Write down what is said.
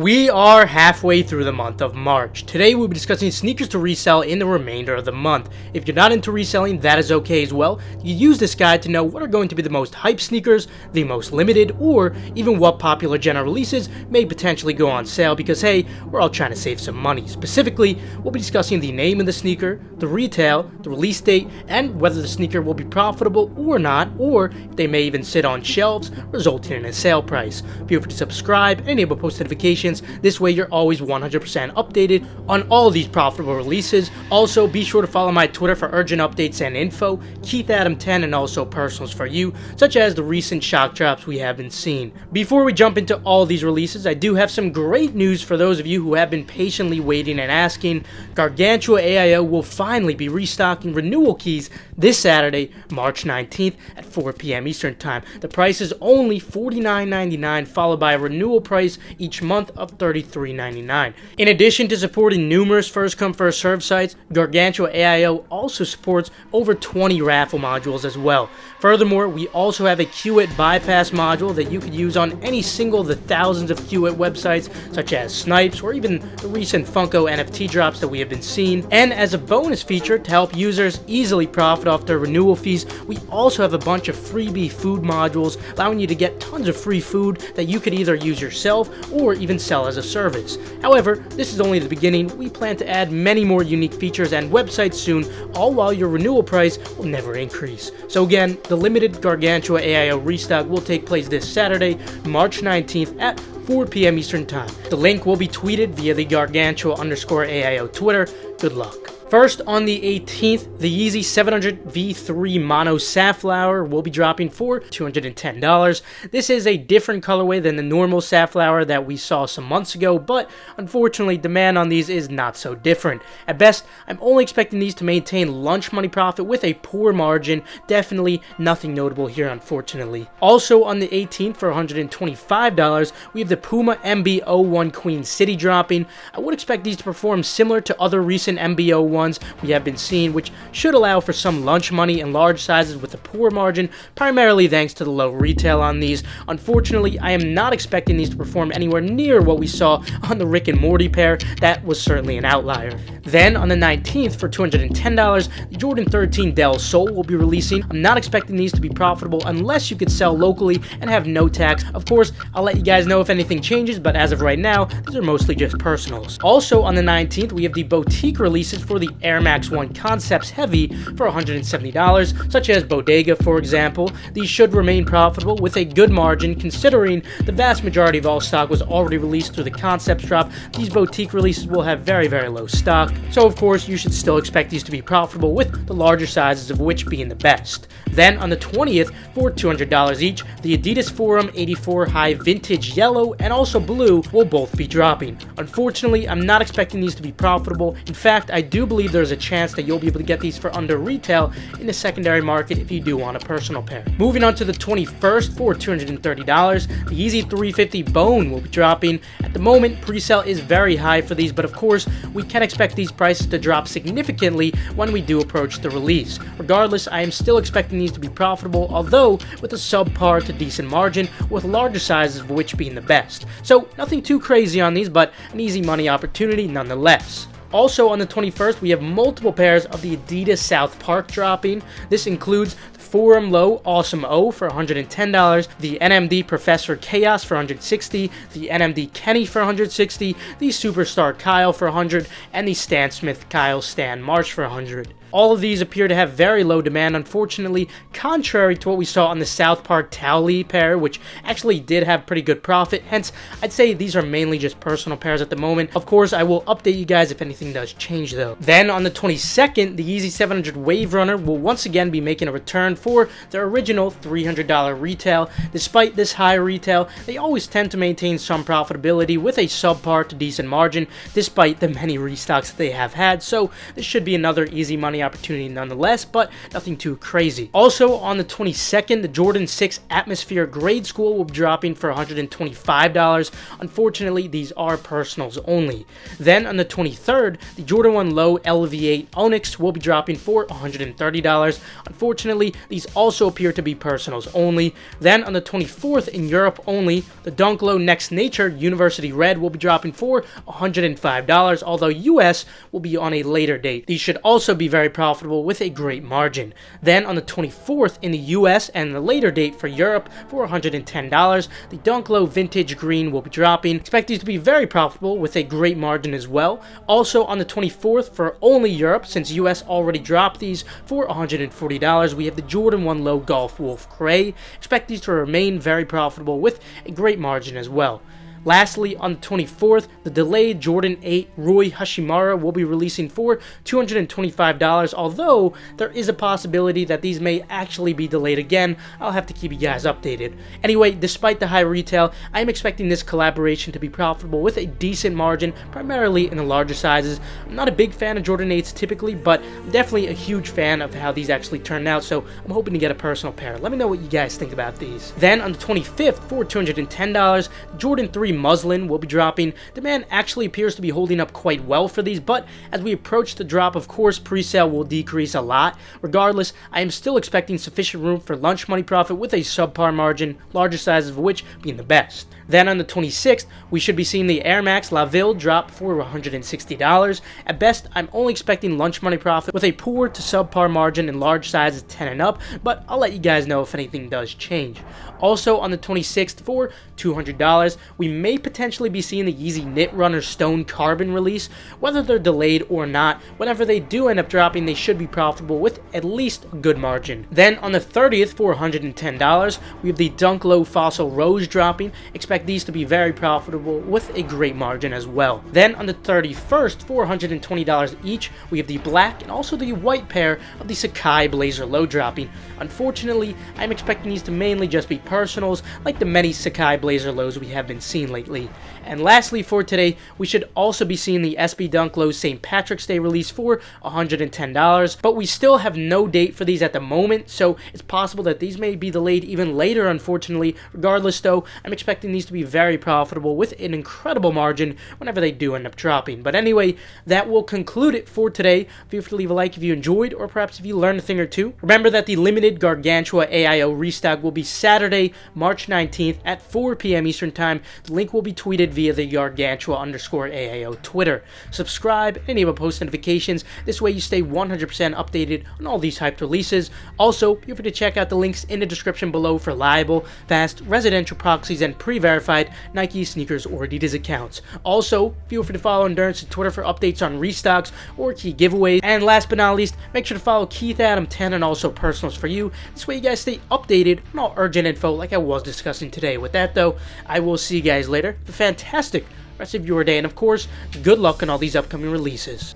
We are halfway through the month of March. Today we'll be discussing sneakers to resell in the remainder of the month. If you're not into reselling, that is okay as well. You use this guide to know what are going to be the most hype sneakers, the most limited, or even what popular general releases may potentially go on sale because hey, we're all trying to save some money. Specifically, we'll be discussing the name of the sneaker, the retail, the release date, and whether the sneaker will be profitable or not, or if they may even sit on shelves, resulting in a sale price. Feel free to subscribe and enable post notifications. This way you're always 100% updated on all of these profitable releases. Also, be sure to follow my Twitter for urgent updates and info, KeithAdam10, and also personals for you, such as the recent shock drops we have been seeing. Before we jump into all these releases, I do have some great news for those of you who have been patiently waiting and asking. Gargantua AIO will finally be restocking renewal keys this Saturday, March 19th at 4 p.m. Eastern Time. The price is only $49.99, followed by a renewal price each month of $33.99. In addition to supporting numerous first-come, first-served sites, Gargantua AIO also supports over 20 raffle modules as well. Furthermore, we also have a Qit bypass module that you could use on any single of the thousands of Qit websites, such as Snipes or even the recent Funko NFT drops that we have been seeing. And as a bonus feature to help users easily profit off their renewal fees, we also have a bunch of freebie food modules allowing you to get tons of free food that you could either use yourself or even sell as a service. However, this is only the beginning. We plan to add many more unique features and websites soon, all while your renewal price will never increase. So again, the limited Gargantua AIO restock will take place this Saturday, March 19th at 4 p.m. Eastern Time. The link will be tweeted via the Gargantua_AIO Twitter. Good luck. First, on the 18th, the Yeezy 700 V3 Mono Safflower will be dropping for $210. This is a different colorway than the normal Safflower that we saw some months ago, but unfortunately, demand on these is not so different. At best, I'm only expecting these to maintain lunch money profit with a poor margin. Definitely nothing notable here, unfortunately. Also, on the 18th, for $125, we have the Puma MB01 Queen City dropping. I would expect these to perform similar to other recent MB01 we have been seeing, which should allow for some lunch money in large sizes with a poor margin, primarily thanks to the low retail on these. Unfortunately, I am not expecting these to perform anywhere near what we saw on the Rick and Morty pair. That was certainly an outlier. Then, on the 19th, for $210, the Jordan 13 Del Sol will be releasing. I'm not expecting these to be profitable unless you could sell locally and have no tax. Of course, I'll let you guys know if anything changes, but as of right now, these are mostly just personals. Also, on the 19th, we have the boutique releases for the Air Max 1 Concepts Heavy for $170, such as Bodega, for example. These should remain profitable with a good margin, considering the vast majority of all stock was already released through the Concepts drop. These boutique releases will have very, very low stock, so of course you should still expect these to be profitable, with the larger sizes of which being the best. Then on the 20th, for $200 each, the Adidas Forum 84 High Vintage Yellow and also Blue will both be dropping. Unfortunately, I'm not expecting these to be profitable. In fact, I do believe there's a chance that you'll be able to get these for under retail in the secondary market if you do want a personal pair. Moving on to the 21st, for $230, the Yeezy 350 Bone will be dropping. At the moment, pre-sale is very high for these, but of course, we can expect these prices to drop significantly when we do approach the release. Regardless, I am still expecting these to be profitable, although with a subpar to decent margin, with larger sizes of which being the best. So nothing too crazy on these, but an easy money opportunity nonetheless. Also on the 21st, we have multiple pairs of the Adidas South Park dropping. This includes the Forum Low Awesome O for $110, the NMD Professor Chaos for $160, the NMD Kenny for $160, the Superstar Kyle for $100, and the Stan Smith Kyle Stan March for $100. All of these appear to have very low demand, unfortunately, contrary to what we saw on the South Park Towley pair, which actually did have pretty good profit. Hence, I'd say these are mainly just personal pairs at the moment. Of course, I will update you guys if anything does change, though. Then, on the 22nd, the Yeezy 700 Waverunner will once again be making a return for their original $300 retail. Despite this high retail, they always tend to maintain some profitability with a subpar to decent margin, despite the many restocks that they have had, so this should be another easy money money opportunity nonetheless, but nothing too crazy. Also, on the 22nd, the Jordan 6 Atmosphere Grade School will be dropping for $125. Unfortunately, these are personals only. Then on the 23rd, the Jordan 1 Low LV8 Onyx will be dropping for $130. Unfortunately, these also appear to be personals only. Then on the 24th, in Europe only, the Dunk Low Next Nature University Red will be dropping for $105, although US will be on a later date. These should also be very profitable with a great margin. Then on the 24th in the US and the later date for Europe for $110, the Dunk Low Vintage Green will be dropping. Expect these to be very profitable with a great margin as well. Also on the 24th for only Europe, since US already dropped these for $140, we have the Jordan 1 Low Golf Wolf Gray. Expect these to remain very profitable with a great margin as well. Lastly, on the 24th, the delayed Jordan 8 Rui Hashimura will be releasing for $225, although there is a possibility that these may actually be delayed again. I'll have to keep you guys updated. Anyway, despite the high retail, I am expecting this collaboration to be profitable with a decent margin, primarily in the larger sizes. I'm not a big fan of Jordan 8s typically, but I'm definitely a huge fan of how these actually turned out, so I'm hoping to get a personal pair. Let me know what you guys think about these. Then on the 25th, for $210, Jordan 3 Muslin will be dropping. Demand actually appears to be holding up quite well for these, but as we approach the drop, of course, pre-sale will decrease a lot. Regardless, I am still expecting sufficient room for lunch money profit with a subpar margin, larger sizes of which being the best. Then on the 26th, we should be seeing the Air Max La Ville drop for $160. At best, I'm only expecting lunch money profit with a poor to subpar margin in large sizes 10 and up, but I'll let you guys know if anything does change. Also on the 26th for $200, we may potentially be seeing the Yeezy Knit Runner Stone Carbon release. Whether they're delayed or not, whenever they do end up dropping, they should be profitable with at least a good margin. Then on the 30th for $110, we have the Dunk Low Fossil Rose dropping. Expect these to be very profitable with a great margin as well. Then on the 31st for $120 each, we have the black and also the white pair of the Sakai Blazer Low dropping. Unfortunately, I'm expecting these to mainly just be personals, like the many Sakai Blazer Lows we have been seeing lately. And lastly for today, we should also be seeing the SB Dunk Low St. Patrick's Day release for $110, but we still have no date for these at the moment, so it's possible that these may be delayed even later, unfortunately. Regardless though, I'm expecting these to be very profitable with an incredible margin whenever they do end up dropping. But anyway, that will conclude it for today. Feel free to leave a like if you enjoyed, or perhaps if you learned a thing or two. Remember that the limited Gargantua AIO Restock will be Saturday, March 19th at 4 p.m. Eastern Time. The link will be tweeted via the Gargantua_AIO Twitter. Subscribe and enable post notifications. This way you stay 100% updated on all these hyped releases. Also, feel free to check out the links in the description below for reliable, fast, residential proxies and pre-verified Nike, sneakers, or Adidas accounts. Also, feel free to follow Endurance on Twitter for updates on restocks or key giveaways. And last but not least, make sure to follow Keith Adam 10 and also Personals for You. This way you guys stay updated on all urgent info like I was discussing today. With that though, I will see you guys later. Have a fantastic rest of your day, and of course, good luck on all these upcoming releases.